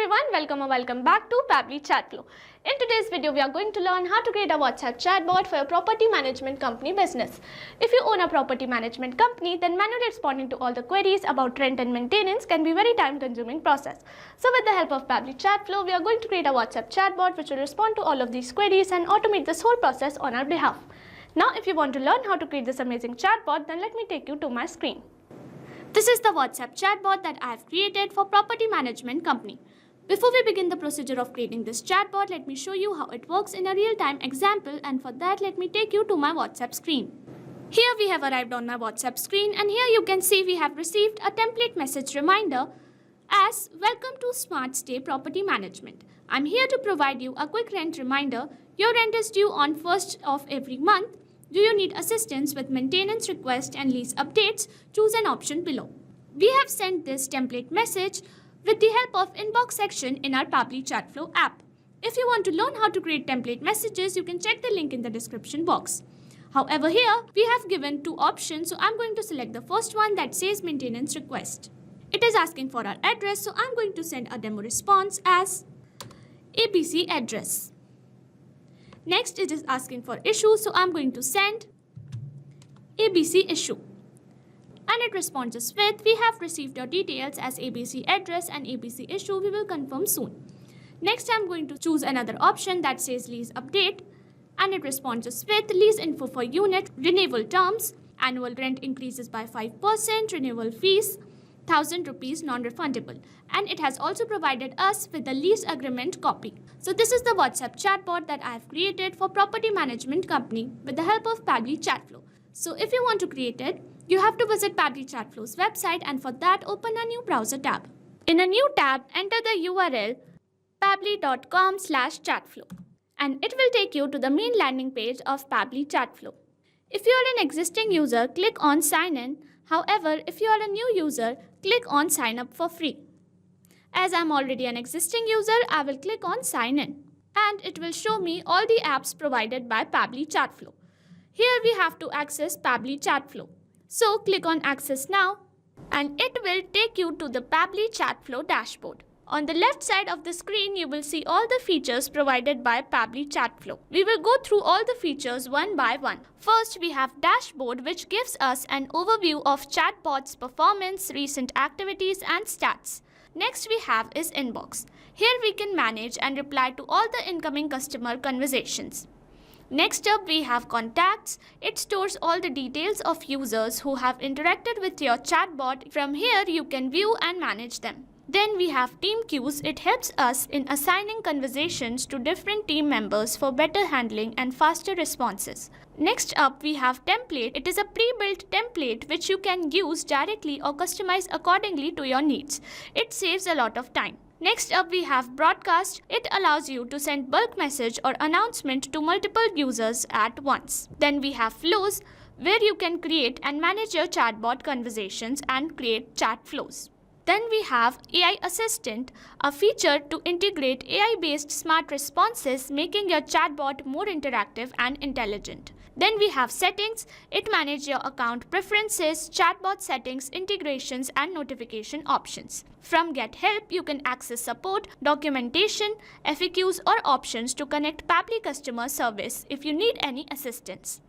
everyone, welcome back to Pabbly Chatflow. In today's video, we are going to learn how to create a WhatsApp chatbot for your property management company business. If you own a property management company, then manually responding to all the queries about rent and maintenance can be a very time-consuming process. So with the help of Pabbly Chatflow, we are going to create a WhatsApp chatbot which will respond to all of these queries and automate this whole process on our behalf. Now, if you want to learn how to create this amazing chatbot, then let me take you to my screen. This is the WhatsApp chatbot that I have created for property management company. Before we begin the procedure of creating this chatbot, let me show you how it works in a real-time example, and for that let me take you to my WhatsApp screen. Here we have arrived on my WhatsApp screen, and here you can see we have received a template message reminder as "Welcome to Smart Stay Property Management. I'm here to provide you a quick rent reminder. Your rent is due on 1st of every month. Do you need assistance with maintenance request and lease updates? Choose an option below." We have sent this template message with the help of inbox section in our Pabbly Chatflow app. If you want to learn how to create template messages, you can check the link in the description box. However, here we have given two options, so I'm going to select the first one that says maintenance request. It is asking for our address, so I'm going to send a demo response as ABC address. Next, it is asking for issue, so I'm going to send ABC issue. And it responds us with, "We have received your details as ABC address and ABC issue. We will confirm soon." Next, I'm going to choose another option that says lease update. And it responds us with lease info for unit, renewal terms, annual rent increases by 5%, renewal fees, 1,000 rupees non-refundable. And it has also provided us with the lease agreement copy. So this is the WhatsApp chatbot that I have created for property management company with the help of Pabbly Chatflow. So if you want to create it, you have to visit Pabbly Chatflow's website, and for that open a new browser tab. In a new tab, enter the URL pabbly.com/chatflow, and it will take you to the main landing page of Pabbly Chatflow. If you are an existing user, click on sign in. However, if you are a new user, click on sign up for free. As I'm already an existing user, I will click on sign in, and it will show me all the apps provided by Pabbly Chatflow. Here we have to access Pabbly Chatflow. So click on access now, and it will take you to the Pabbly Chatflow dashboard. On the left side of the screen, you will see all the features provided by Pabbly Chatflow. We will go through all the features one by one. First, we have dashboard, which gives us an overview of chatbot's performance, recent activities and stats. Next we have is inbox. Here we can manage and reply to all the incoming customer conversations. Next up, we have contacts. It stores all the details of users who have interacted with your chatbot. From here, you can view and manage them. Then we have team queues. It helps us in assigning conversations to different team members for better handling and faster responses. Next up, we have template. It is a pre-built template which you can use directly or customize accordingly to your needs. It saves a lot of time. Next up, we have broadcast. It allows you to send bulk message or announcement to multiple users at once. Then we have flows, where you can create and manage your chatbot conversations and create chat flows. Then we have AI Assistant, a feature to integrate AI-based smart responses, making your chatbot more interactive and intelligent. Then we have settings. It manages your account preferences, chatbot settings, integrations and notification options. From Get Help, you can access support, documentation, FAQs or options to connect Pabbly customer service if you need any assistance.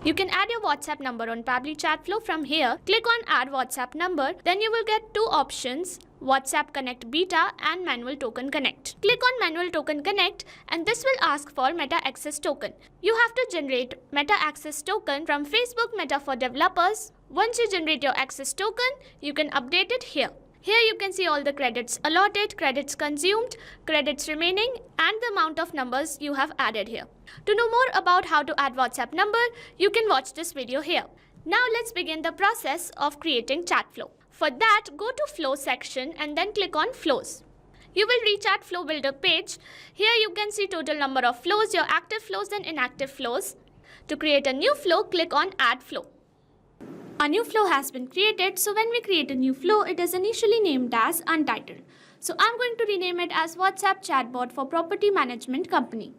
You can add your WhatsApp number on Pabbly Chatflow. From here, click on Add WhatsApp Number. Then you will get two options, WhatsApp Connect Beta and Manual Token Connect. Click on Manual Token Connect, and this will ask for Meta Access Token. You have to generate Meta Access Token from Facebook Meta for Developers. Once you generate your access token, you can update it here. Here you can see all the credits allotted, credits consumed, credits remaining, and the amount of numbers you have added here. To know more about how to add WhatsApp number, you can watch this video here. Now let's begin the process of creating Chatflow. For that, go to Flow section and then click on Flows. You will reach at Flow Builder page. Here you can see total number of flows, your active flows and inactive flows. To create a new flow, click on Add Flow. A new flow has been created, so when we create a new flow, it is initially named as Untitled. So I'm going to rename it as WhatsApp Chatbot for Property Management Company.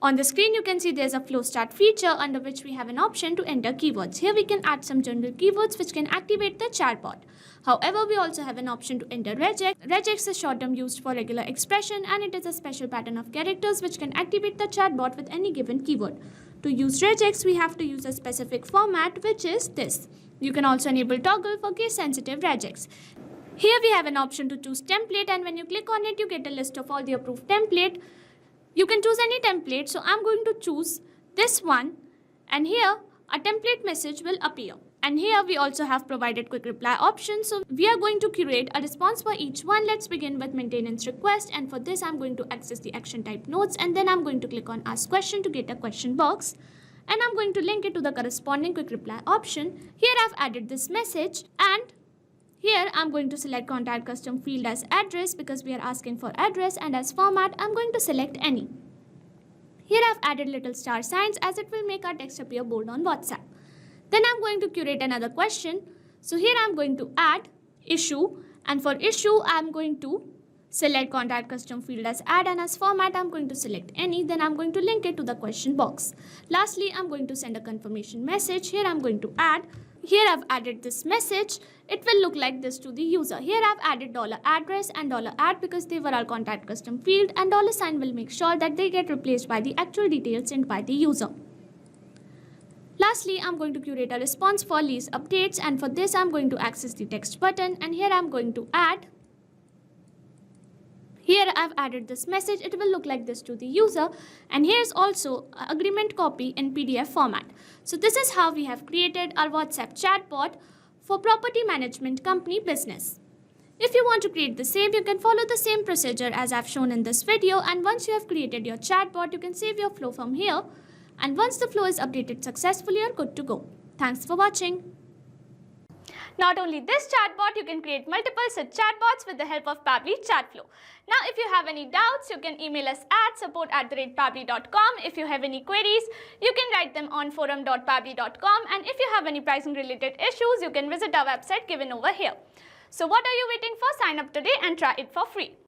On the screen, you can see there's a flow start feature under which we have an option to enter keywords. Here we can add some general keywords which can activate the chatbot. However, we also have an option to enter regex. Regex is short term used for regular expression, and it is a special pattern of characters which can activate the chatbot with any given keyword. To use regex, we have to use a specific format, which is this. You can also enable toggle for case sensitive regex. Here we have an option to choose template, and when you click on it, you get a list of all the approved template. You can choose any template, so I'm going to choose this one, and here a template message will appear. And here we also have provided quick reply option, so we are going to curate a response for each one. Let's begin with maintenance request, and for this I'm going to access the action type nodes, and then I'm going to click on ask question to get a question box, and I'm going to link it to the corresponding quick reply option. Here I've added this message, and here I'm going to select contact custom field as address because we are asking for address, and as format I'm going to select any. Here I've added little star signs as it will make our text appear bold on WhatsApp. Then I'm going to curate another question. So here I'm going to add issue, and for issue I'm going to select contact custom field as add, and as format I'm going to select any. Then I'm going to link it to the question box. Lastly, I'm going to send a confirmation message. Here I'm going to add. Here I've added this message. It will look like this to the user. Here I've added $address and $add because they were our contact custom field, and $sign will make sure that they get replaced by the actual details sent by the user. Lastly, I'm going to curate a response for lease updates, and for this I'm going to access the text button, and here I'm going to add. Here I've added this message. It will look like this to the user, and here's also an agreement copy in PDF format. So this is how we have created our WhatsApp chatbot for property management company business. If you want to create the same, you can follow the same procedure as I've shown in this video, and once you have created your chatbot, you can save your flow from here, and once the flow is updated successfully, you're good to go. Thanks for watching. Not only this chatbot, you can create multiple such chatbots with the help of Pabbly Chatflow. Now, if you have any doubts, you can email us at support@pabbly.com. If you have any queries, you can write them on forum.pabbly.com. And if you have any pricing related issues, you can visit our website given over here. So what are you waiting for? Sign up today and try it for free.